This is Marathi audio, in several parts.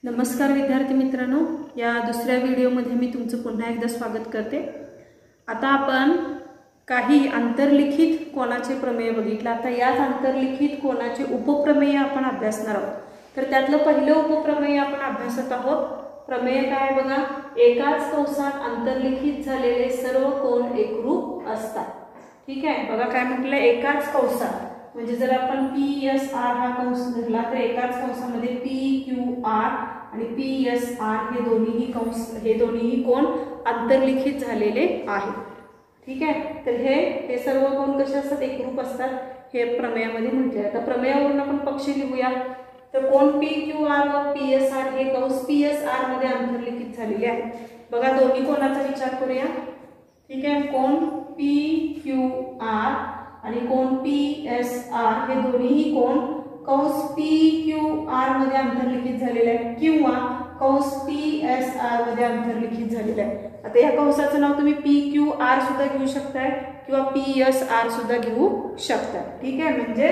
नमस्कार विद्यार्थी मित्रांनो, या दुसऱ्या व्हिडिओमध्ये मी तुमचं पुन्हा एकदा स्वागत करते। आता आपण काही अंतर्लिखित कोनाचे प्रमेय बघितले। आता याच अंतर्लिखित कोनाचे उपप्रमेय आपण अभ्यासणार आहोत। तर त्यातलं पहिलं उपप्रमेय आपण अभ्यासत आहोत। प्रमेय काय बघा, एकाच कंसात अंतर्लिखित झालेले सर्व कोन एकरूप असतात। ठीक आहे, बघा काय म्हटलं, एकाच कंसात म्हणजे जर आपण PSR हा कंस धरला तर एकाच कंसामध्ये PQR आणि PSR हे दोन्हीही कोन अंतर्लिखित झालेले आहेत। ठीक आहे, तर हे सर्व कोन कसे असतात, एकरूप असतात, हे प्रमेयामध्ये म्हटले आहे। आता प्रमेयावरून आपण पक्ष लिहूया। तर कोन PQR व PSR हे कंस PSR मध्ये अंतर्लिखित झालेले आहेत। बघा दोन्ही कोनाचा विचार करूया। ठीक आहे, कोन PQR आणि कोन PSR हे दोन्हीही कोन कंस PQR मध्ये अंतर्लिखित झालेले आहेत किंवा कंस PSR मध्ये अंतर्लिखित झालेले आहेत। आता या कंसाचं नाव तुम्ही PQR सुद्धा घेऊ शकताय किंवा PSR सुद्धा घेऊ शकता। ठीक आहे, म्हणजे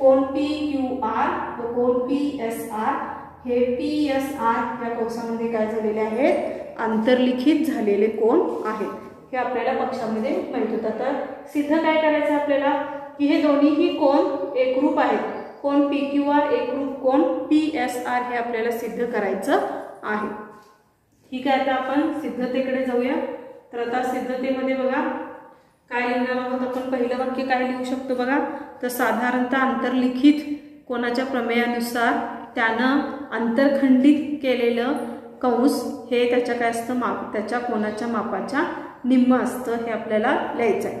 कोन PQR व कोन PSR हे PSR या कंसामध्ये काय झालेले आहेत, अंतर्लिखित झालेले कोन आहेत। हे आपल्याला पक्षामध्ये माहित होतं। तर सिद्ध काय करायचं आपल्याला की हे दोन्हीही कोन एकरूप आहेत। कोन PQR एकरूप कोन PSR हे आपल्याला सिद्ध करायचं आहे। ठीक आहे, आता आपण सिद्धतेकडे जाऊया। तर आता सिद्धतेमध्ये बघा काय लिहिणार आहोत आपण। पहिलं वाक्य काय लिहू शकतो बघा, तर साधारणतः अंतर्लिखित कोनाच्या प्रमेयानुसार त्यानं अंतरखंडित केलेलं कंस हे त्याच्या काय असतं, त्याच्या कोनाच्या मापाच्या निम्म असतं, हे आपल्याला लिहायचं आहे।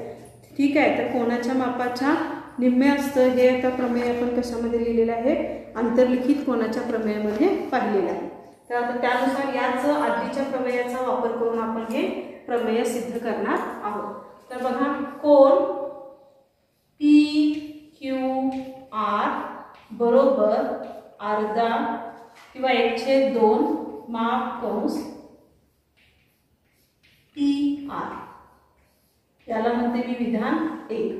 ठीक आहे, तर कोनाच्या मापाच्या निम्मे असतं हे आता प्रमेय आपण कशामध्ये लिहिलेलं आहे, अंतर्लिखित कोनाच्या प्रमेयामध्ये पाहिलेलं आहे। तर आता त्यानुसार याच आधीच्या प्रमेयाचा वापर करून आपण हे प्रमेय सिद्ध करणार आहोत। तर बघा, कोन PQR बरोबर अर्धा किंवा 1/2 माप कंस PR याला म्हणते मी विधान 1।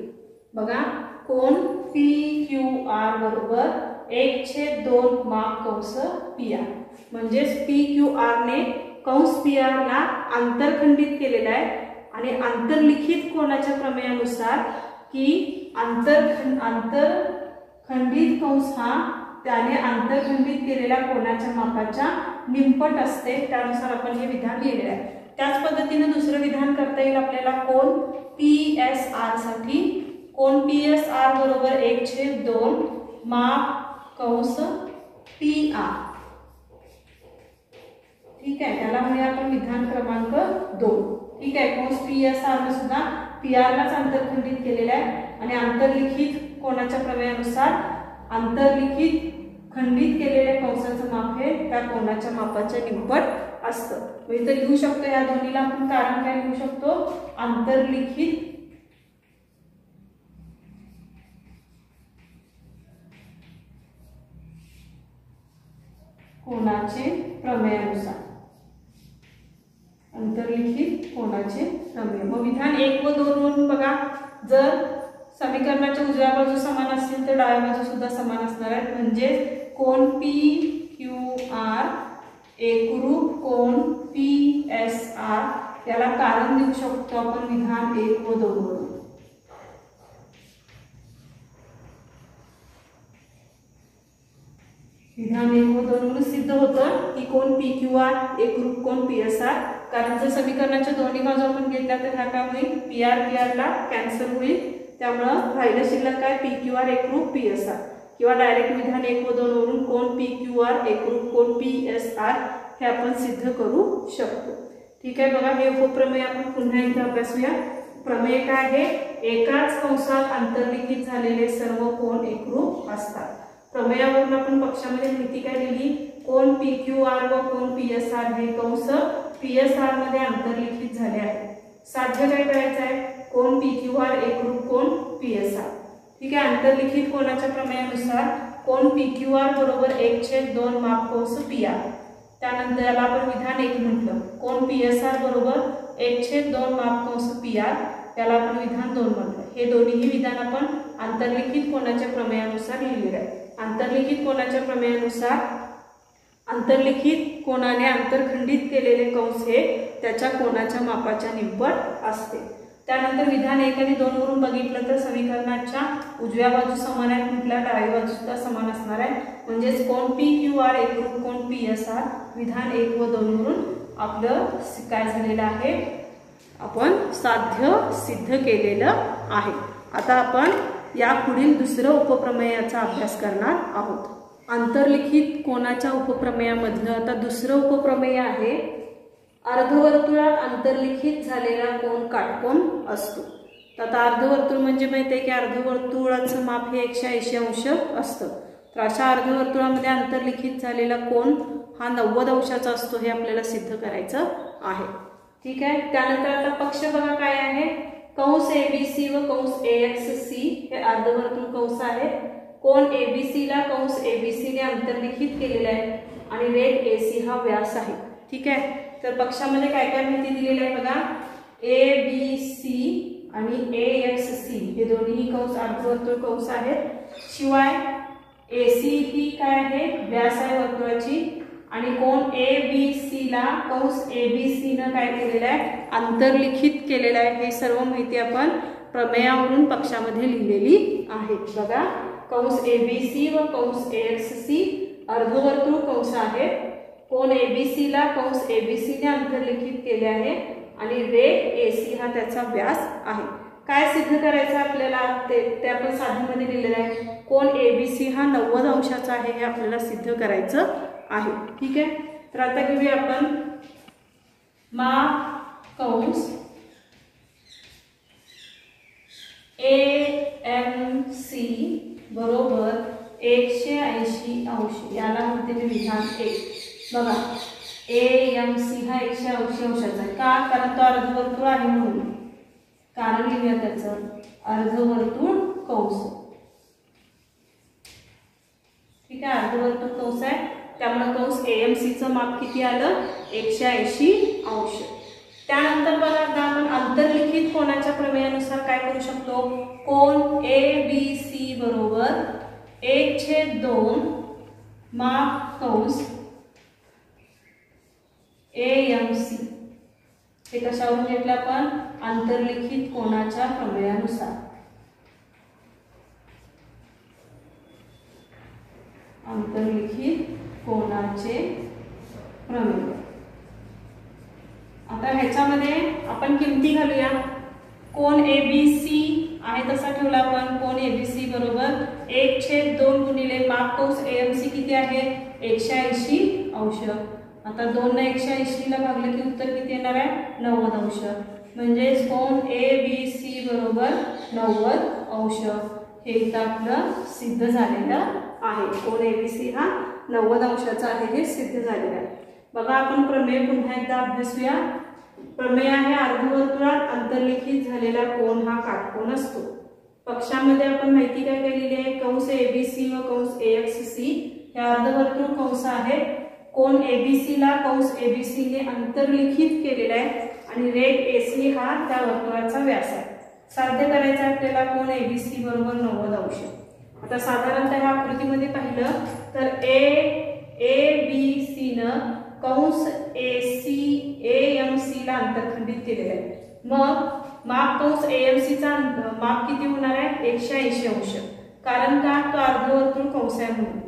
बघा, कोन PQR बरोबर 1/2 माप कंस PR म्हणजे PQR ने कंस PR ला अंतरखंडित केलेला आहे आणि अंतर्लिखित कोनाच्या प्रमेयानुसार की अंतरखंडित कंस हा त्याने अंतरखंडित केलेल्या कोनाच्या मापाच्या निमपट असते। त्यानुसार आपण हे विधान लिहिलेले आहे। त्याच पद्धतीने दुसरं विधान करता येईल आपल्याला कोन PSR साठी। कोन PSR बरोबर 1/2 माप कंस PR। ठीक आहे, त्याला म्हणूया आपण विधान क्रमांक 2। ठीक आहे, कंस PSR ने सुद्धा PR लाच अंतरखंडित केलेला आहे आणि अंतर्लिखित कोनाच्या प्रमेयानुसार अंतर्लिखित खंडित केलेल्या कंसाचं माप हे त्या कोनाच्या मापाच्या निमपट असतं। मी इथे लिहू शकतो, या दोन्हीला आपण कारण काय लिहू शकतो, अंतर्लिखित कोनाचे प्रमेयानुसार, अंतर्लिखित कोनाचे प्रमेय। मग विधान 1 व 2 वरून बघा, जर समीकरणाच्या उजव्या बाजू समान असतील तर डाव्या बाजू सुद्धा समान असणार आहेत। म्हणजे कोन PQR एकरूप कोन PSR याला कारण देऊ शकतो आपण विधान 1 व 2 वरून। विधान 1 व 2 वरून सिद्ध होतं की कोन PQR एकरूप कोन PSR, कारण जर समीकरणाच्या दोन्ही बाजू आपण घेतल्या तर ह्या काय होईल, PR ला कॅन्सल होईल। त्यामुळे राहिलं शिल्लक काय, PQR एकरूप PSR किंवा डायरेक्ट विधान 1 व 2 वरून कोन PQR एकरूप कोन PSR हे आपण सिद्ध करू शकतो। ठीक आहे, बघा हे उपप्रमेय आपण पुन्हा एकदा अभ्यासूया। प्रमेय काय आहे, एकाच कंसात अंतर्लिखित झालेले सर्व कोन एकरूप असतात। प्रमेयावरून आपण पक्षामध्ये माहिती काय दिली, कोन PQR व कोन PSR हे कंस PSR मध्ये अंतर्लिखित झाले आहेत। साध्य काय करायचं आहे, कोन PQR एकरूप कोन PSR। ठीक आहे, अंतर्लिखित कोनाच्या प्रमेयानुसार कोन PQR बरोबर 1/2 माप कंस PR। त्यानंतर याला आपण विधान 1 म्हटलं। कोन PSR बरोबर 1/2 माप कंस PR याला आपण विधान 2 म्हटलं। हे दोन्हीही विधान आपण अंतर्लिखित कोनाच्या प्रमेयानुसार लिहिलेले आहे। अंतर्लिखित कोनाच्या प्रमेयानुसार अंतर्लिखित कोनाने अंतरखंडित केलेले कंस हे त्याच्या कोनाच्या मापाच्या निव्वळ असते। त्यानंतर विधान 1 आणि 2 वरून बघितलं तर समीकरणाच्या उजव्या बाजू समान आहेत म्हटलं, डावी बाजू सुद्धा समान असणार आहे, म्हणजेच कोन PQR एकरूप कोन PSR विधान 1 व 2 वरून आपलं काय झालेलं आहे, आपण साध्य सिद्ध केलेलं आहे। आता आपण या पुढील दुसरं उपप्रमेयाचा अभ्यास करणार आहोत। अंतर्लिखित कोनाच्या उपप्रमेयामधलं आता दुसरं उपप्रमेय आहे, अर्धवर्तुळात अंतर्लिखित झालेला कोन काटकोन असतो। आता अर्धवर्तुळ म्हणजे माहिती आहे की अर्धवर्तुळाचं माप हे 180 अंश असतं। तर अशा अर्धवर्तुळामध्ये अंतर्लिखित झालेला कोन हा 90 अंशाचा असतो, हे आपल्याला सिद्ध करायचं आहे। ठीक आहे। त्यानंतर आता पक्ष बघा काय आहे, कंस ABC व कंस AXC हे अर्धवर्तुळ कंस आहेत। कोन ABC ला कंस ABC ने अंतर्लिखित केलेला आहे आणि रेघ AC हा व्यास आहे। ठीक आहे। तर पक्षामध्ये काय काय माहिती दिलेली आहे बघा, ABC आणि AXC हे दोन्ही कंस अर्धवर्तुळ कंस आहेत। शिवाय AC ही काय आहे, व्यास आहे वर्तुळाची, आणि कोन ABC ला कंस ABC ने काय केलेलं आहे, अंतर्लिखित केलेलं आहे। हे सर्व माहिती आपण प्रमेयावरून पक्षामध्ये लिहिलेली आहे। बघा, कंस ABC व कंस AXC अर्धवर्तुळ कंस आहेत। कोन ABC ला कंस ABC ने अंतर्लिखित केले आहे आणि रेघ AC हा त्याचा व्यास आहे। काय सिद्ध करायचं आपल्याला ते आपण साधीमध्ये लिहिलेलं आहे। कोन ABC हा 90 अंशाचा आहे हे आपल्याला सिद्ध करायचं आहे। ठीक आहे। तर आता घेऊया आपण माप कंस AMC बरोबर 180 अंश, याला म्हणते मी विधान 1। बघा, AMC हा 180 अंशाचा आहे, का? कारण तो अर्धवर्तुळ आहे म्हणून, कारण लिहूया त्याचं अर्धवर्तुळ कंस। ठीक आहे, अर्धवर्तुळ कंस आहे, त्यामुळे कंस AMC चं माप किती आलं, 180 अंश। त्यानंतर बघा, आता आपण अंतर्लिखित कोनाच्या प्रमेयानुसार काय करू शकतो, कोन ABC बरोबर 1/2 माप कंस AMC हे कशावरून घेतलं आपण, अंतर्लिखित कोनाच्या प्रमेयानुसार। अंतर्लिखित कोनाचे प्रमेय। आता ह्याच्यामध्ये आपण किमती घालूया। कोन ABC आहे तसा ठेवला आपण, कोन ABC बरोबर 1/2 गुणिले माप कंस AMC किती आहे, 180 अंश। आता 2 ने 180 ला भागले की उत्तर किती येणार आहे, 90 अंश, म्हणजे कोन ABC बरोबर 90 अंश हे इथं आपलं सिद्ध झालेलं आहे। कोन ABC हा 90 अंशाचा आहे हे सिद्ध झालेलं आहे। बघा, आपण प्रमेय पुन्हा एकदा अभ्यासूया। प्रमेय आहे, अर्धवर्तुळात अंतर्लिखित झालेला कोन हा काटकोन असतो। पक्षामध्ये आपण माहिती काय केलेली आहे, कंस ABC व कंस AXC हे अर्धवर्तुळ कंस आहेत। कोन ABC ला कंस ABC ने अंतर्लिखित केलेला आहे आणि रेघ AC हा त्या वर्तुळाचा व्यास आहे। साध्य करायचं आहे आपल्याला कोन ABC बरोबर 90 अंश। आता साधारणतः ह्या आकृतीमध्ये पाहिलं तर ABC न कंस AMC ला अंतरखंडित केलेला आहे। मग माप कंस AMC चा माप किती होणार आहे, 180 अंश, कारण का, तो अर्धवर्तुळ कंस आहे म्हणून।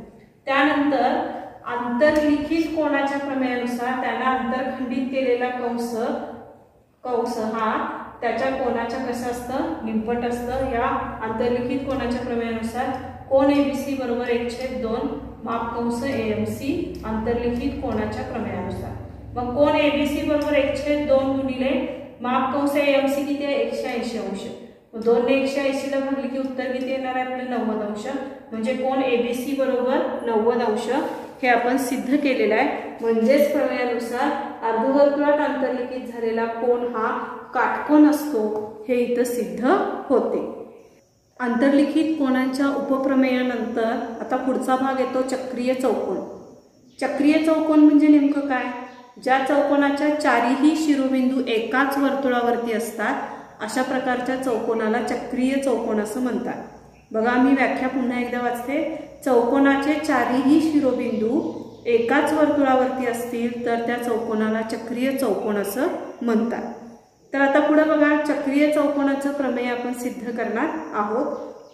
त्यानंतर अंतर्लिखित कोनाच्या प्रमेयानुसार त्याला अंतरखंडित केलेला कंस हा त्याच्या कोनाच्या कसं असतं, निव्वट असतं। या अंतर्लिखित कोनाच्या प्रमेयानुसार कोन ABC बरोबर 1/2 माप कंस AMC अंतर्लिखित कोनाच्या प्रमेयानुसार। मग कोन ABC बरोबर 1/2 गुणिले माप कंस AMC किती आहे, 180 अंश। 2 ने 180 ला भागले की उत्तर किती येणार आहे आपले 90 अंश, म्हणजे कोन ABC बरोबर 90 अंश हे आपण सिद्ध केलेलं आहे। म्हणजेच प्रमेयानुसार अर्धवर्तुळात अंतर्लिखित झालेला कोन हा काटकोन असतो हे इथं सिद्ध होते। अंतर्लिखित कोनांच्या उपप्रमेयानंतर आता पुढचा भाग येतो चक्रीय चौकोन। चक्रीय चौकोन म्हणजे नेमकं काय, ज्या चौकोनाच्या चारही शिरोबिंदू एकाच वर्तुळावरती असतात अशा प्रकारच्या चौकोनाला चक्रीय चौकोन असं म्हणतात। बघा, मी व्याख्या पुन्हा एकदा वाचते। चौकोनाचे चारही शिरोबिंदू एकाच वर्तुळावरती असतील तर त्या चौकोनाला चक्रीय चौकोन असं म्हणतात. तर आता पुढे बघा, चक्रीय चौकोनाचं प्रमेय आपण सिद्ध करणार आहोत.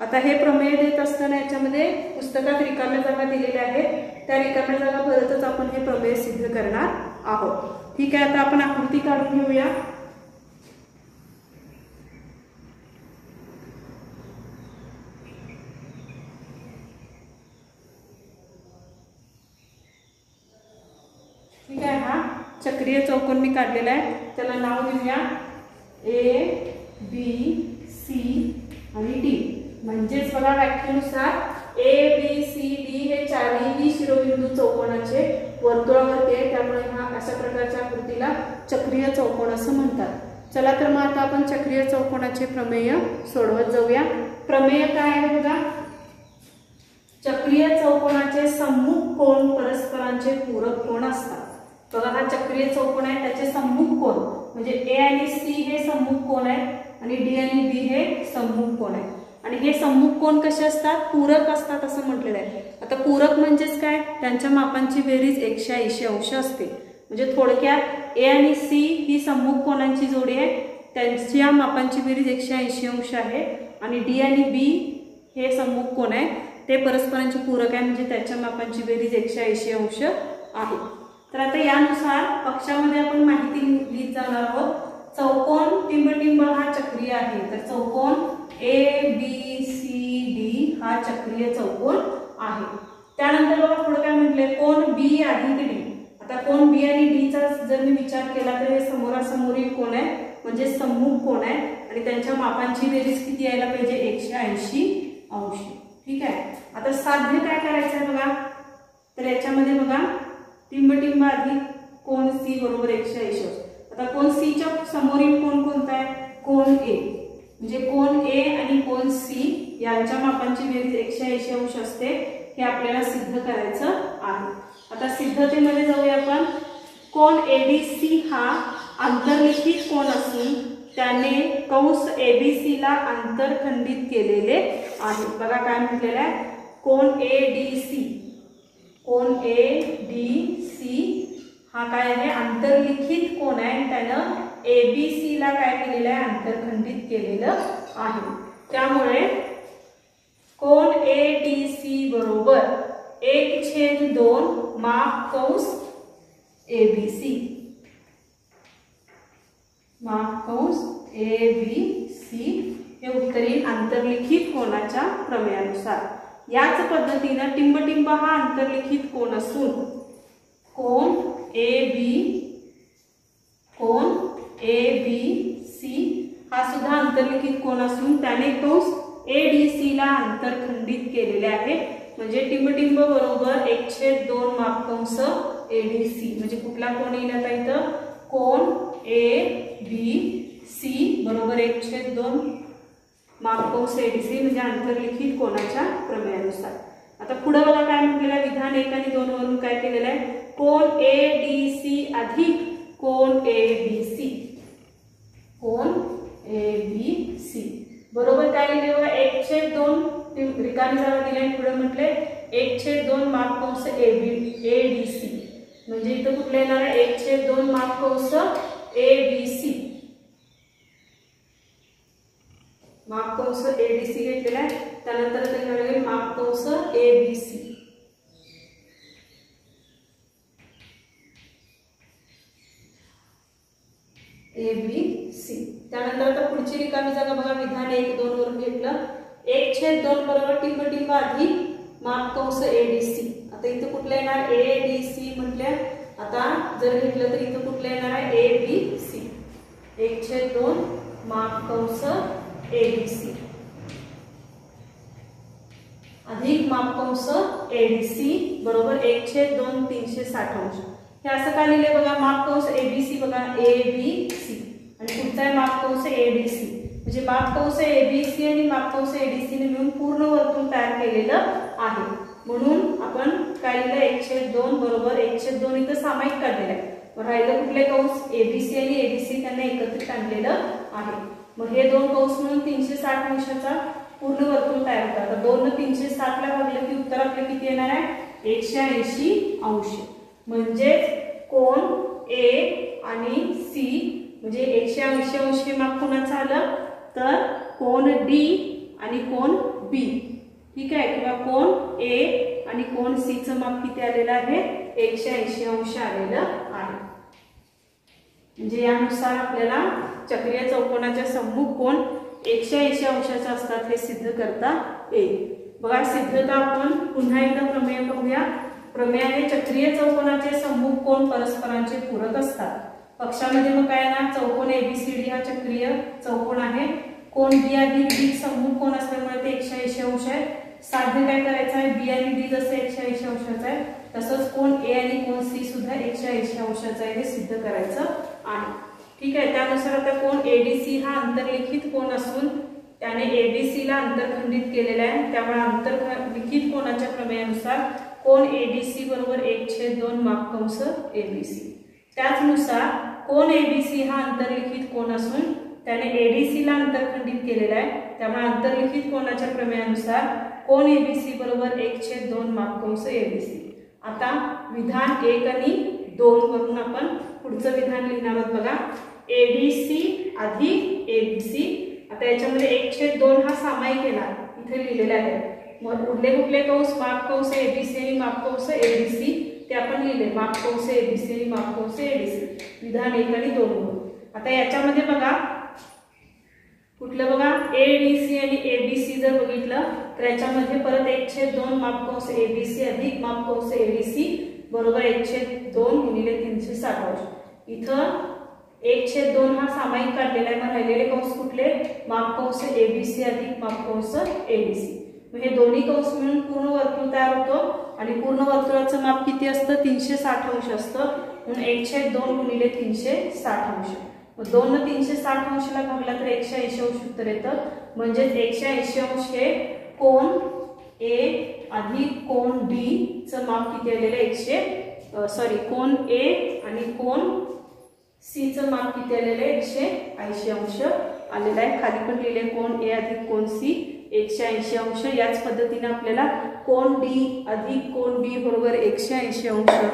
आता हे प्रमेय देत असताना याच्यामध्ये पुस्तकात रिकाम्या जागा दिलेल्या आहेत, त्या रिकाम्या जागा भरतच आपण हे प्रमेय सिद्ध करणार आहोत. ठीक आहे, आता आपण आकृती काढून घेऊया. ठीक आहे, हा चक्रीय चौकोन मी काढलेला आहे. त्याला नाव देऊया ABCD आणि D. म्हणजेच बघा, व्याख्येनुसार ABCD हे चारही शिरोबिंदू चौकोनाचे वर्तुळावरती आहे, त्यामुळे हा अशा प्रकारच्या आकृतीला चक्रीय चौकोन असं म्हणतात. चला तर मग आता आपण चक्रीय चौकोनाचे प्रमेय सोडवत जाऊया. प्रमेय काय आहे बघा, चक्रीय चौकोनाचे सम्मुख कोन परस्परांचे पूरक कोन असतात. बघा, हा चक्रीय चौकोन आहे, त्याचे सम्मुख कोन म्हणजे A आणि C हे सम्मुख कोन आहेत आणि D आणि B हे सम्मुख कोन आहेत. आणि हे सम्मुख कोन कसे असतात, पूरक असतात असं म्हटलेलं आहे. आता पूरक म्हणजेच काय, त्यांच्या मापांची बेरीज 180 अंश असते. म्हणजे थोडक्यात A आणि C ही सम्मुख कोनांची जोडी आहे, त्यांच्या मापांची बेरीज 180 अंश आहे. आणि D आणि B हे सम्मुख कोन आहे, ते परस्परांचे पूरक आहे, म्हणजे त्याच्या मापांची बेरीज 180 अंश आहे. तर आता यानुसार पक्षामध्ये आपण माहिती लिहित जाणार आहोत. चौकोन टिंबटिंब हा चक्रीय आहे, तर चौकोन ABCD हा चक्रीय चौकोन आहे. त्यानंतर बघा पुढे काय म्हटले, कोन B अधिक D. आता कोन B आणि D चा जर मी विचार केला तर हे समोरासमोरील कोन आहे, म्हणजे सम्मुख कोन आहे आणि त्यांच्या मापांची बेरीज किती यायला पाहिजे, 180 अंश. ठीक आहे, आता साध्य काय करायचं आहे बघा, तर याच्यामध्ये बघा, टिंबटिंब अधिक कोन C बरोबर 180 अंश. आता कोन C च्या समोरील कोन कोणता आहे, कोन A. म्हणजे कोन A आणि कोन C यांच्या मापांची बेरीज 180 अंश असते, हे आपल्याला सिद्ध करायचं आहे. आता सिद्धतेमध्ये जाऊया आपण. कोन ABC हा आंतरलिखित कोन असून त्याने कंस ABC ला आंतरखंडित केलेले आहे. बघा काय म्हटलेलं आहे, कोन ADC, कोन ADC हा काय आहे, आंतरलिखित कोन आहे, त्यानं ABC ला काय केलेलं आहे, आंतरखंडित केलेलं आहे. त्यामुळे कोन ADC बरोबर 1/2 माप कंस ABC, माप कंस ABC हे उत्तर येईल आंतरलिखित कोनाच्या प्रमेयानुसार. याच पद्धतीने टिंबटिंब हा आंतरलिखित कोन असून कोन ABC हा सुद्धा आंतरलिखित कोन असून त्याने कंस ADC ला आंतरखंडित केलेले आहे. म्हणजे टिंबटिंब बरोबर 1/2 माप कंस ADC. म्हणजे कुठला कोन येईल आता इथं, कोन ABC बरोबर 1/2 माप कंस ADC म्हणजे आंतरलिखित कोनाच्या प्रमेयानुसार. आता पुढे बघा काय म्हटलेलं आहे, विधान 1 आणि 2 वरून काय केलेलं आहे, कोन ADC अधिक कोन ABC, कोन ABC बरोबर काय लिहिले बघा, 1/2 रिकामी जागा दिली आणि पुढे म्हटले 1/2 माप कंस ADC. म्हणजे इथं कुठले येणार आहे, 1/2 माप कंस ABC, माप कंस ADC घेतलेला आहे. त्यानंतर ते करावे माप कंस ABC. ABC. त्यानंतर आता पुढची रिकामी जागा बघा, विधान 1, 2 वरून घेतलं. 1/2 बरोबर टिंबटिंब अधिक माप कंस ADC. आता इथं कुठलं येणार, ADC म्हटले. आता जर घेतलं तर इथं कुठलं येणार आहे, ABC. 1/2 माप कंस ADC अधिक माप कंस ADC बरोबर 1/2 360 अंश. हे असं का लिहिले बघा, माप कंस ABC बघा, ABC आणि पुढचा आहे माप कंस ADC. म्हणजे माप कंस ABC आणि माप कंस ADC ने मिळून पूर्ण वर्तुळ तयार केलेलं आहे. म्हणून आपण काय लिहिलं, 1/2 बरोबर 1/2 इथं सामायिक काढलेलं आहे. राहिलं कुठले कंस, ABC आणि ADC त्यांना एकत्रित आणलेलं आहे. मग हे दोन कंस मिळून 360 अंशाचा पूर्ण वर्तुळ तयार होतं. आता 2 ने 360 ला भागलं की उत्तर आपलं किती येणार आहे, 180°. म्हणजे कोण ए आणि सी म्हणजे 180° हे माप कोणाचं आलं तर कोण डी आणि कोण बी. ठीक आहे, किंवा कोण ए आणि कोण सी चं माप किती आलेलं आहे 180° आलेलं आहे. म्हणजे यानुसार आपल्याला चक्रीय चौकोनाच्या सम्मुख कोण 180° असतात हे सिद्ध करता येईल. बघा सिद्धता आपण पुन्हा एकदा प्रमेय बघूया. प्रमेय आहे चक्रीय चौकोनाचे सम्मुख कोण परस्परांचे पूरक असतात. पक्षामध्ये मग काय ना चौकोन एबीसीडी हा चक्रीय चौकोन आहे. कोण बी अधिक डी सम्मुख कोण असल्यामुळे ते 180° आहे. साध्य काय करायचं आहे बी आणि डी जसं 180° आहे तसंच कोण ए आणि कोण सी सुद्धा 180° आहे हे सिद्ध करायचं आहे. ठीक आहे, त्यानुसार आता कोण एडीसी हा आंतरलिखित कोण असून त्याने एबीसी ला अंतरखंडित केलेला आहे. त्यामुळे आंतरलिखित कोणाच्या प्रमेयानुसार कोण एडीसी बरोबर 1/2 मापकंस एबीसी. त्याचनुसार कोण एबीसी हा आंतरलिखित कोण असून त्याने एडीसी ला अंतरखंडित केलेला आहे. त्यामुळे आंतरलिखित कोणाच्या प्रमेयानुसार कोण एबीसी बरोबर 1/2 मापकंस एबीसी. आता विधान 1 आणि 2 वरून आपण पुढचं विधान लिहिणार आहोत. बघा एडीसी अधिक एबीसी. आता याच्यामध्ये 1/2 हा सामायिक येणार इथे लिहिलेला आहे. मग उरले कुठले कंस मापकंस एबीसी आणि मापकंस एडीसी ते आपण लिहिले मापकंस एबीसी आणि मापकंस एडीसी विधान 1 आणि 2 वरून. आता याच्यामध्ये बघा कुठलं बघा एडीसी आणि एबीसी जर बघितलं तर याच्यामध्ये परत 1/2 मापकंस एबीसी अधिक मापकंस एडीसी बरोबर 1/2 गुणिले 360°. इथं 1/2 हा सामायिक काढलेला आहे. मग राहिलेले कंस कुठले मापकंस एबीसी अधिक मापकंस एडीसी. मग हे दोन्ही कंस मिळून पूर्ण वर्तुळ तयार होतो आणि पूर्ण वर्तुळाचं माप किती असतं 360° असतं. म्हणून 1/2 गुणिले 360°. मग 2 ने 360° ला भागला तर 180° उत्तर येतं. म्हणजे 180° हे कोण ए अधिक कोण डी चं माप किती आलेलं आहे कोण ए आणि कोण सी चं माप किती आलेलं आहे 180° आलेलं आहे. खाली पण लिहिले कोण ए अधिक कोण सी 180°. याच पद्धतीने आपल्याला कोण डी अधिक कोण बी बरोबर 180°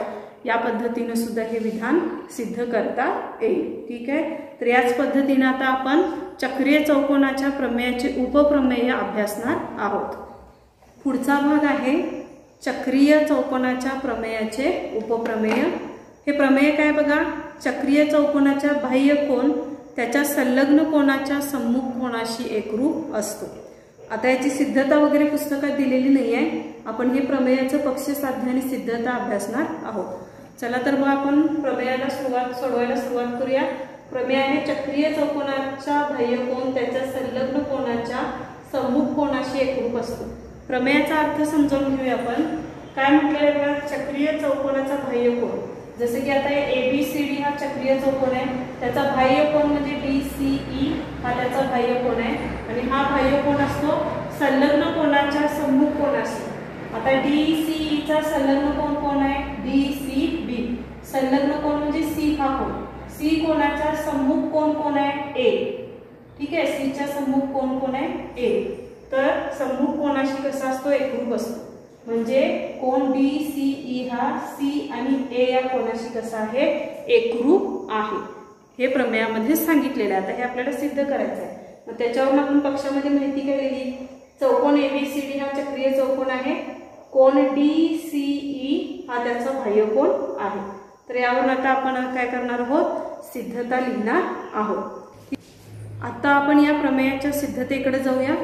या पद्धतीने सुद्धा हे विधान सिद्ध करता येईल. ठीक आहे, तर याच पद्धतीने आता आपण चक्रीय चौकोनाच्या प्रमेयाचे उपप्रमेय अभ्यासणार आहोत. पुढचा भाग आहे चक्रीय चौकोनाच्या प्रमेयाचे उपप्रमेय. हे प्रमेय काय बघा चक्रीय चौकोनाच्या बाह्य कोन त्याच्या संलग्न कोनाच्या सम्मुख कोनाशी एकरूप असतो. आता याची सिद्धता वगैरे पुस्तकात दिलेली नाही आहे. आपण हे प्रमेयाचं पक्षसाध्य आणि सिद्धता अभ्यासणार आहोत. चला तर मग आपण प्रमेयाला सोडवायला सुरुवात करूया. प्रमेय आहे चक्रीय चौकोनाचा बाह्य कोन त्याच्या संलग्न कोनाच्या सम्मुख कोनाशी एकरूप असतो. प्रमेयाचा अर्थ समजावून घेऊया आपण. काय म्हटलंय बघा चक्रीय चौकोनाचा बाह्य कोन. जसे की आता एबीसीडी हा चक्रीय चौकोन आहे. त्याचा बाह्य कोन म्हणजे डीसीई हा त्याचा बाह्य कोन आहे आणि हा बाह्य कोन असतो संलग्न कोनाच्या सम्मुख कोनाशी. आता डीसीई चा संलग्न कोन कोण आहे डीसीबी. संलग्न कोन म्हणजे सी हा कोन. सी कोनाच्या सम्मुख कोन कोण आहे ए. ठीक आहे, सी च्या सम्मुख कोन कोण आहे ए. तर सम्मुख कोनाशी कसा असतो एकरूप असतो. म्हणजे कोन डीसीई हा सी आणि ए या कोनाशी कसा आहे एकरूप आहे. हे प्रमेयामध्ये सांगितलेलं आहे. आता हे आपल्याला सिद्ध करायचं आहे. मग त्याच्यावरून आपण पक्षामध्ये माहिती काय लिहिली चौकोन एबीसीडी हा चक्रीय चौकोन आहे. कोन डीसीई हा त्याचा बाह्य कोन आहे. तर यावरून आता आपण काय करणार आहोत सिद्धता लिहिणार आहोत. आता आपण या प्रमेयाच्या सिद्धतेकडे जाऊया.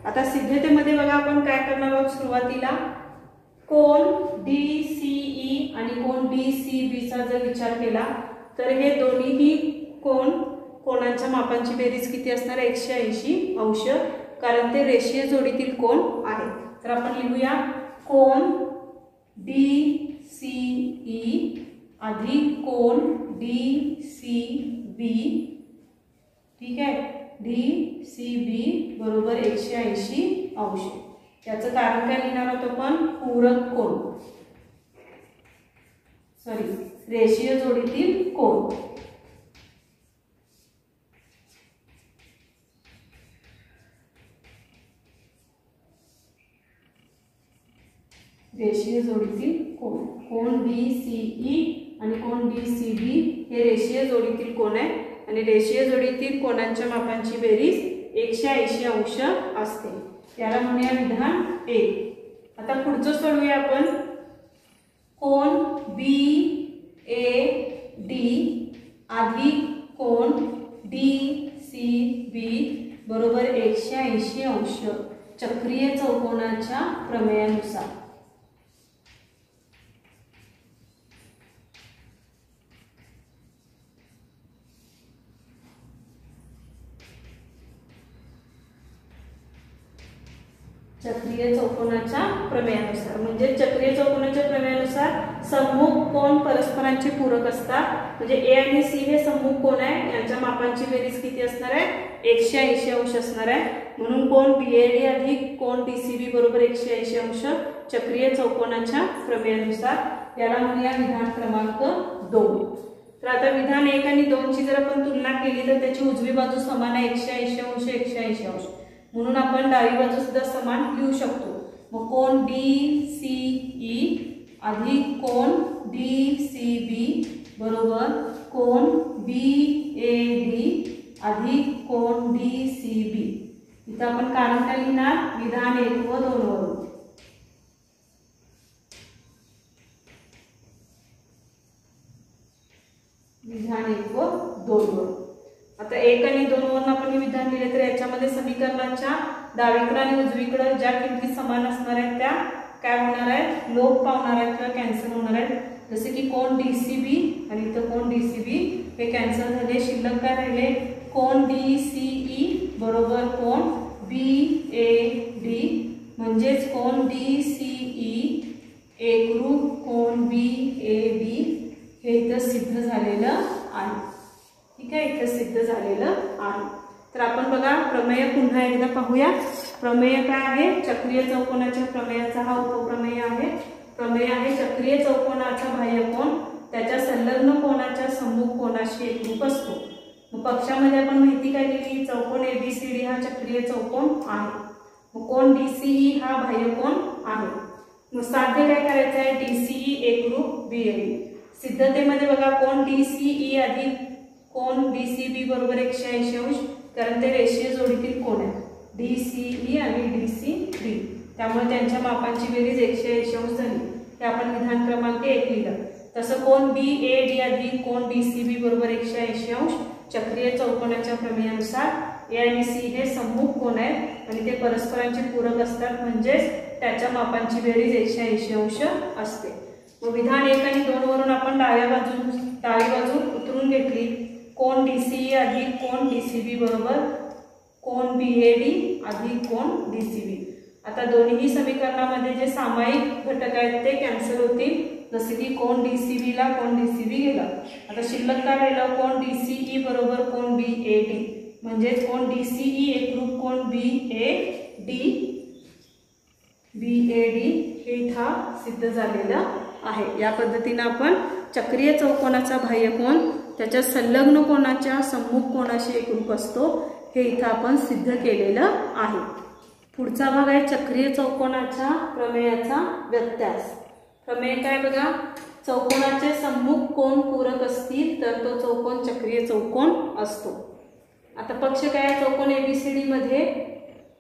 आता सिद्धतेमध्ये बघा आपण काय करणार आहोत सुरुवातीला कोन डीसीई आणि कोन डीसीबी चा जर विचार केला तर हे दोन्हीही कोनांच्या मापांची बेरीज किती असणार 180°. कारण ते रेषीय जोडीतील कोन आहे. तर आपण लिहूया कोन डीसीई अधिक कोन डीसीबी. ठीक आहे, डीसीबी बरोबर 180°. याचं कारण काय लिहिणार आहोत आपण पूरक कोन रेषीय जोडीतील कोन. रेषीय जोडीतील कोन, कोन DCE आणि कोन DCB हे रेषीय जोडीतील कोन आहे आणि रेषीय जोडीतील कोनांच्या मापांची बेरीज 180 अंश असते. याला म्हणूया विधान 1. आता पुढचं सोडवूया आपण. कोन BAD अधिक कोन DCB बरोबर 180 अंश चक्रीय चौकोनाच्या प्रमेयानुसार. चक्रीय चौकोनाच्या प्रमेयानुसार म्हणजे चक्रीय चौकोनाच्या प्रमेयानुसार सम्मुख कोन परस्परांचे पूरक असतात. म्हणजे ए आणि सी हे सम्मुख कोन आहे, यांच्या मापांची बेरीज किती असणार आहे? 180 अंश असणार आहे. म्हणून कोन BAD अधिक कोन DCB बरोबर 180 अंश चक्रीय चौकोनाच्या प्रमेयानुसार. याला म्हणूया विधान क्रमांक 2. तर आता विधान 1 आणि 2 ची जर आपण तुलना केली तर त्याची उजवी बाजू समान आहे 180 अंश 180 अंश, म्हणून आपण डावी बाजू सुद्धा समान लिहू शकतो. मग कोन DCE अधिक कोन DCB बरोबर कोन BAD अधिक कोन DCB. इथं आपण कारण काय लिहिणार? विधान 1 व 2 वरून. विधान 1 व 2 वरून. आता 1 आणि 2 वरून आपण हे विधान लिहिले तर याच्यामध्ये समीकरणाच्या डावीकडे आणि उजवीकडे ज्या किमती समान असणार आहेत त्या काय होणार आहेत? लोप पावणार आहेत किंवा कॅन्सल होणार आहेत. जसे की कोन DCB आणि इथं कोन DCB हे कॅन्सल झाले. शिल्लक काय राहिले? कोन DCE बरोबर कोन BAD म्हणजेच कोन DCE एकरूप कोन BAD हे इथं सिद्ध झालेलं आहे. ठीक आहे, इथं सिद्ध झालेलं आहे. तर आपण बघा प्रमेय पुन्हा एकदा पाहूया. प्रमेय काय आहे? चक्रीय चौकोनाच्या प्रमेयाचा हा उपप्रमेय आहे. प्रमेय आहे चक्रीय चौकोनाचा बाह्य कोन त्याच्या संलग्न कोनाच्या सम्मुख कोनाशी एकरूप असतो. मग पक्षामध्ये आपण माहिती काय दिली? चौकोन ABCD हा चक्रीय चौकोन आहे. मग कोन DCE हा बाह्य कोन आहे. मग साध्य काय करायचं आहे? DCE एकरूप BAD. सिद्धतेमध्ये बघा कोन DCE अधिक कोन DCB बरोबर 180 अंश, कारण ते रेषीय जोडीतील कोन आहे DCE आणि DCB, त्यामुळे त्यांच्या मापांची बेरीज 180 अंश झाली. हे आपण विधान क्रमांक 1 लिहिलं. तसं कोन BAD अधिक कोन DCB बरोबर 180 अंश चक्रीय चौकोनाच्या प्रमेयानुसार A आणि C हे सम्मुख कोन आहेत आणि ते परस्परांचे पूरक असतात, म्हणजेच त्याच्या मापांची बेरीज 180 अंश असते. मग विधान 1 आणि 2 वरून आपण डावी बाजू उतरून घेतली. कोन DCE अधिक कोन DCB बरोबर कोन BAD अधिक कोन DCB. आता दोन्ही समीकरणामध्ये जे सामायिक घटक आहेत ते कॅन्सल होतील. जसे की कोन DCB ला कोन DCB गेला. आता शिल्लक काय राहिलं? कोन DCE बरोबर कोन BAD म्हणजेच कोन DCE एकरूप कोन BAD हे इथं सिद्ध झालेलं आहे. या पद्धतीने आपण चक्रीय चौकोनाचा बाह्य कोन त्याच्या संलग्न कोनाच्या सम्मुख कोनाशी एकरूप असतो हे इथं आपण सिद्ध केलेलं आहे. पुढचा भाग आहे चक्रीय चौकोनाच्या प्रमेयाचा व्यत्यास. प्रमेय काय बघा? चौकोनाचे सम्मुख कोन पूरक असतील तर तो चौकोन चक्रीय चौकोन असतो. आता पक्ष काय आहे? चौकोन ABCD मध्ये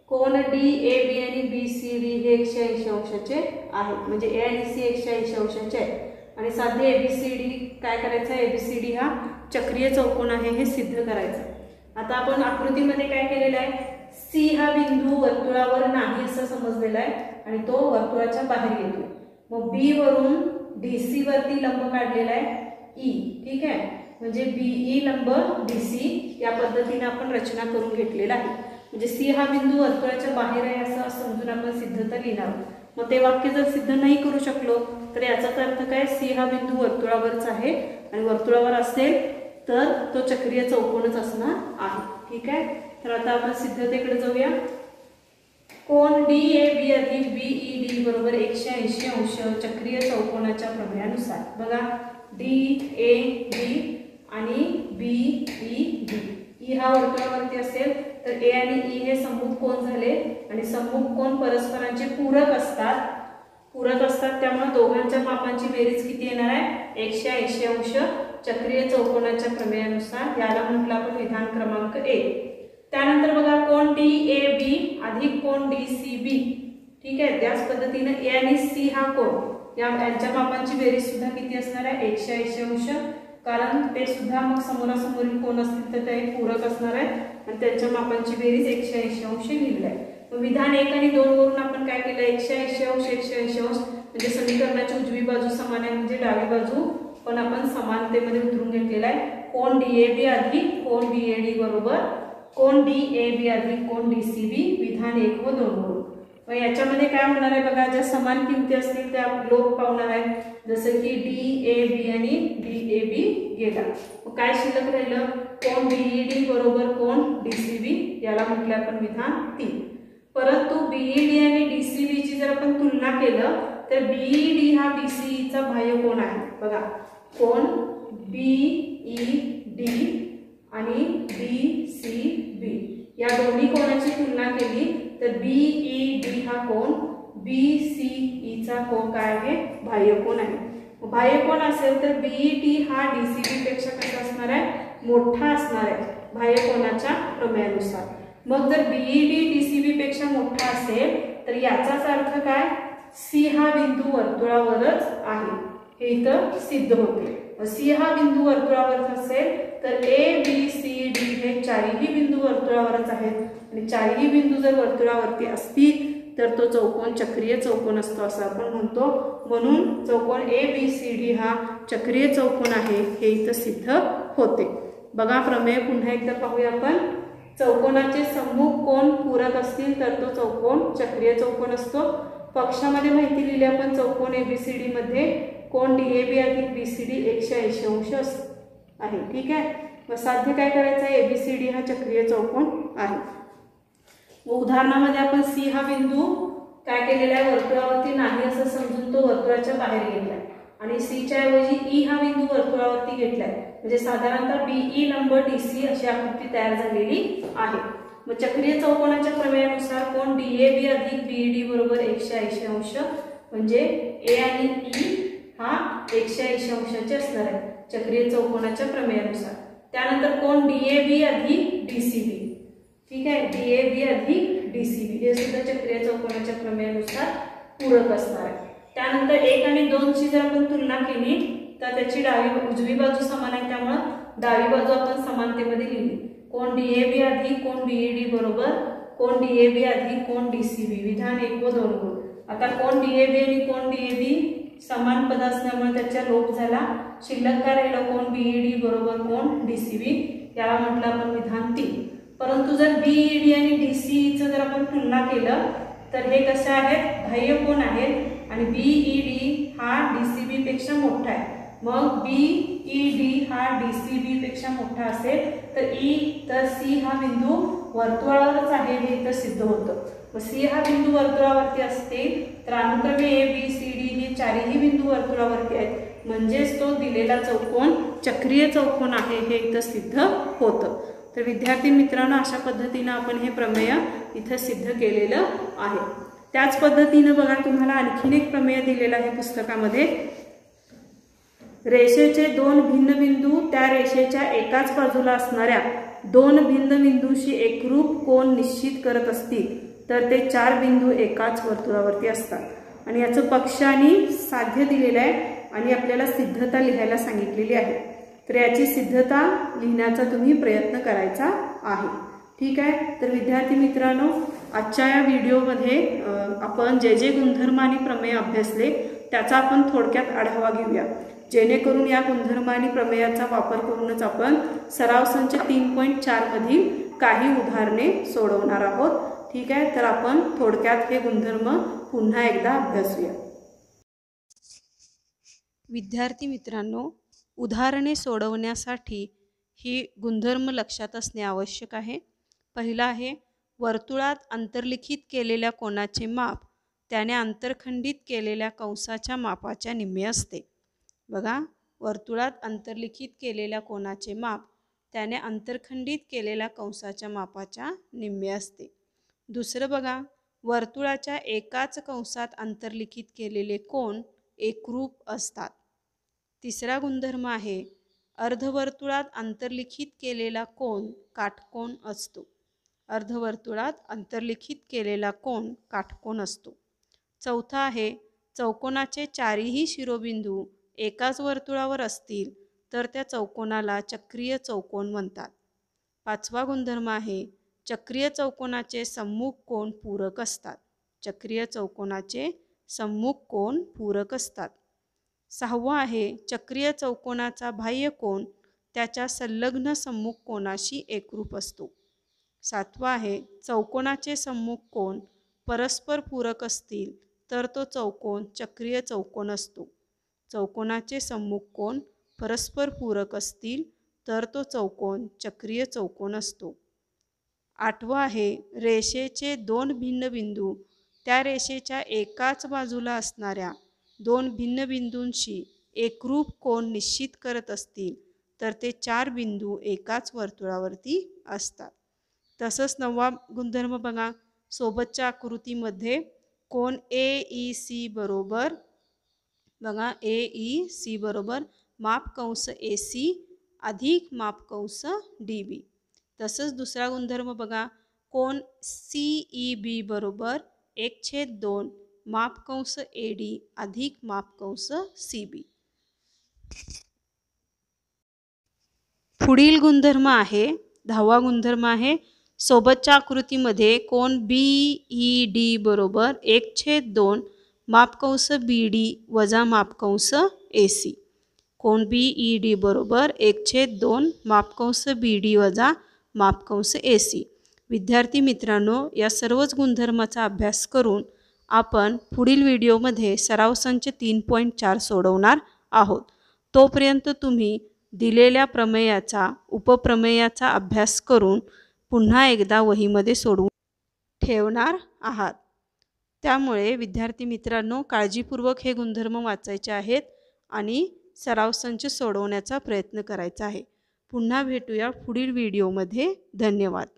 कोन DAB आणि BCD हे 180 अंशाचे आहेत, म्हणजे A आणि C 180 अंशाचे आहेत. आणि साधे ABCD काय करायचं आहे? ABCD हा चक्रीय चौकोन आहे हे सिद्ध करायचं. आता आपण आकृतीमध्ये काय केलेलं आहे? C हा बिंदू वर्तुळावर नाही असं समजलेला आहे आणि तो वर्तुळाच्या बाहेर येतो. मग B वरून DC वरती लंब काढलेला आहे E. ठीक आहे, म्हणजे BE लंब DC या पद्धतीने आपण रचना करून घेतलेला आहे. म्हणजे C हा बिंदू वर्तुळाच्या बाहेर आहे असं समजून आपण सिद्धता लिहिणार. मग ते वाक्य जर सिद्ध नाही करू शकलो तर याचा अर्थ काय? C हा बिंदू वर्तुळावरच आहे आणि वर्तुळावर असेल तर तो चक्रीय चौकोनच असणार आहे. ठीक आहे, तर आता आपण सिद्धतेकडे जाऊया. कोन DAB अधिक BED बरोबर 180 अंश चक्रीय चौकोनाच्या प्रमेयानुसार. बघा DAB आणि BED. E हा वर्तुळावरती असेल तर A आणि E हे सम्मुख कोन झाले आणि सम्मुख कोन परस्परांचे पूरक असतात पूरक असतात, त्यामुळे दोघांच्या मापांची बेरीज किती येणार आहे 180 अंश चक्रीय चौकोनाच्या प्रमेयानुसार. याला म्हटलं आपण विधान क्रमांक 1. त्यानंतर बघा कोन DAB अधिक कोन DCB. ठीक आहे, त्याच पद्धतीने A आणि C हा कोन यांच्या मापांची बेरीज सुद्धा किती असणार आहे 180 अंश, कारण ते सुद्धा मग समोरासमोरील कोन असतील तर ते पूरक असणार आहे आणि त्यांच्या मापांची बेरीज 180 अंश लिहिली आहे. मग विधान 1 आणि 2 वरून आपण काय केलं 180 अंश 180 अंश म्हणजे समीकरणाची उजवी बाजू समान आहे म्हणजे डावी बाजू पण आपण समानतेमध्ये उतरून घेतलेला आहे. कोन DAB अधिक कोन BAD बरोबर कोन DAB अधिक कोन DCB विधान 1 व 2 वरून. मग याच्यामध्ये काय होणार आहे बघा, ज्या समान किमती असतील त्या लोप पावणार आहेत, जसं की DAB आणि DAB गेला. मग काय शिल्लक राहिलं कोन BED बरोबर कोन DCB, याला म्हटलं आपण विधान 3. परंतु BED आणि DCB ची जर आपण तुलना केलं तर BED हा BCE चा बाह्य कोन आहे. बघा कोन BED आणि DCB या दोन्ही कोनाची तुलना केली तर BED हा कोन BCE चा कोन काय आहे बाह्य कोन आहे. बाह्य कोन असेल तर BED हा DCB पेक्षा कसा असणार आहे मोठा असणार आहे बाह्य कोनाच्या प्रमेयानुसार. मग जर BED DCB पेक्षा मोठा असेल तर याचाच अर्थ काय C हा बिंदू वर्तुळावरच आहे हे इथं सिद्ध होते. C हा बिंदू वर्तुळावरच असेल तर ABCD हे चारही बिंदू वर्तुळावरच आहेत आणि चारही बिंदू जर वर्तुळावरती असतील तर तो चौकोन चक्रीय चौकोन असतो असं आपण म्हणतो. म्हणून चौकोन ABCD हा चक्रीय चौकोन आहे हे इथं सिद्ध होते. बघा प्रमेय पुन्हा एकदा पाहूया आपण. चौकोनाचे सम्मुख कोन पूरक असतील तर तो चौकोन चक्रीय चौकोन असतो. पक्षामध्ये माहिती लिहिली आपण चौकोन ABCD मध्ये कोन DAB अधिक BCD 180 अंश आहे. ठीक आहे, मग साध्य काय करायचं आहे ABCD हा चक्रीय चौकोन आहे. उदाहरणामध्ये आपण C हा बिंदू काय केलेला आहे वर्तुळावरती नाही असं समजून तो वर्तुळाच्या बाहेर घेतलाय आणि C च्या ऐवजी E हा बिंदू वर्तुळावरती घेतलाय म्हणजे साधारणतः BE लंब DC अशी आकृती तयार झालेली आहे. मग चक्रीय चौकोनाच्या प्रमेयानुसार कोन DAB अधिक BED बरोबर 180 अंश म्हणजे A आणि E हा 180 अंशाचे असणार आहे चक्रीय चौकोनाच्या प्रमेयानुसार. त्यानंतर कोन DAB अधिक DCB. ठीक आहे, DAB अधिक DCB हे सुद्धा चक्रीय चौकोनाच्या प्रमेयानुसार पूरक असणार आहे. त्यानंतर 1 आणि 2 ची जर आपण तुलना केली तर त्याची उजवी बाजू समान आहे त्यामुळे डावी बाजू आपण समानतेमध्ये लिहिली. कोन DAB अधिक कोन BED बरोबर कोन DAB अधिक कोन DCB विधान 1 व 2 वरून. आता कोन DAB आणि कोन DAB समान पद असल्यामुळे त्याचा लोप झाला. शिल्लक काय राहिलं कोन BED बरोबर कोन DCB, याला म्हटलं आपण विधान 3. परंतु जर BED आणि DCE चं जर आपण तुलना केलं तर हे कसे आहेत बाह्य कोन आहेत आणि BED हा DCB पेक्षा मोठा आहे. मग BED हा DCB पेक्षा मोठा असेल तर C हा बिंदू वर्तुळावरच आहे हे इथं सिद्ध होतं. मग C हा बिंदू वर्तुळावरती असतील तर अनुक्रमे ABCD हे चारही बिंदू वर्तुळावरती आहेत म्हणजेच तो दिलेला चौकोन चक्रीय चौकोन आहे हे इथं सिद्ध होतं. तर विद्यार्थी मित्रांनो अशा पद्धतीने आपण हे प्रमेय इथं सिद्ध केलेलं आहे. त्याच पद्धतीने बघा तुम्हाला आणखीन एक प्रमेय दिलेला आहे पुस्तकामध्ये. रेषेचे दोन भिन्न बिंदू त्या रेषेच्या एकाच बाजूला असणाऱ्या दोन भिन्न बिंदूशी एकरूप कोन निश्चित करत असतील तर ते चार बिंदू एकाच वर्तुळावरती असतात आणि याचं पक्ष आणि साध्य दिलेलं आहे आणि आपल्याला सिद्धता लिहायला सांगितलेली आहे. तर याची सिद्धता लिहिण्याचा तुम्ही प्रयत्न करायचा आहे. ठीक आहे, तर विद्यार्थी मित्रांनो आजच्या या व्हिडिओमध्ये आपण जे जे गुणधर्म आणि प्रमेय अभ्यासले त्याचा आपण थोडक्यात आढावा घेऊया जेणेकरून या गुणधर्म आणि प्रमेयाचा वापर करूनच आपण सराव संच 3.4 मधील काही उदाहरणे सोडवणार आहोत. ठीक आहे, तर आपण थोडक्यात हे गुणधर्म पुन्हा एकदा अभ्यासूया. विद्यार्थी मित्रांनो उदाहरणे सोडवण्यासाठी ही गुणधर्म लक्षात असणे आवश्यक आहे. पहिला आहे वर्तुळात अंतर्लिखित केलेल्या कोनाचे माप त्याने अंतरखंडित केलेल्या कंसाच्या मापाच्या निम्मे असते. बघा वर्तुळात अंतर्लिखित केलेल्या कोनाचे माप त्याने अंतरखंडित केलेल्या कंसाच्या मापाच्या निम्मे असते. दुसरं बघा वर्तुळाच्या एकाच कंसात अंतर्लिखित केलेले कोन एकरूप असतात. तिसरा गुणधर्म आहे अर्धवर्तुळात अंतर्लिखित केलेला कोन काटकोन असतो. अर्धवर्तुळात अंतर्लिखित केलेला कोन काटकोन असतो. चौथा आहे चौकोनाचे चारही शिरोबिंदू एकाच वर्तुळावर असतील तर त्या चौकोनाला चक्रीय चौकोन म्हणतात. पाचवा गुणधर्म आहे चक्रीय चौकोनाचे सम्मुख कोन पूरक असतात. चक्रीय चौकोनाचे सम्मुख कोन पूरक असतात. सहावा आहे चक्रीय चौकोनाचा बाह्य कोन त्याच्या संलग्न सम्मुख कोनाशी एकरूप असतो. सातवा आहे चौकोनाचे सम्मुख कोन परस्पर पूरक असतील तर तो चौकोन चक्रीय चौकोन असतो. चौकोनाचे सम्मुख कोन परस्पर पूरक असतील तर तो चौकोन चक्रीय चौकोन असतो. आठवा आहे रेषेचे दोन भिन्न बिंदू त्या रेषेच्या एकाच बाजूला असणाऱ्या दोन भिन्न बिंदूंशी एकरूप कोन निश्चित करत असतील तर ते चार बिंदू एकाच वर्तुळावरती असतात. तसंच नववा गुणधर्म बघा सोबतच्या आकृतीमध्ये कोन AEC बरोबर बघा AEC बरोबर माप कंस AC अधिक माप कंस DB. तसंच दुसरा गुणधर्म बघा कोन CEB बरोबर 1/2 माप कंस AD अधिक माप कंस CB. पुढील गुणधर्म आहे 10वा गुणधर्म आहे सोबतच्या आकृतीमध्ये कोन BED बरोबर 1/2 माप कंस BD वजा माप कंस AC. कोन BED बरोबर 1/2 माप कंस BD वजा माप कंस AC. विद्यार्थी मित्रांनो या सर्वच गुणधर्माचा अभ्यास करून आपण पुढील व्हिडिओमध्ये सराव संच 3.4 सोडवणार आहोत. तोपर्यंत तुम्ही दिलेल्या प्रमेयाचा उपप्रमेयाचा अभ्यास करून पुन्हा एकदा वहीमध्ये सोडवून ठेवणार आहात. त्यामुळे विद्यार्थी मित्रांनो काळजीपूर्वक हे गुणधर्म वाचायचे आहेत आणि सराव संच सोडवण्याचा प्रयत्न करायचा आहे. पुन्हा भेटूया पुढील व्हिडिओमध्ये. धन्यवाद.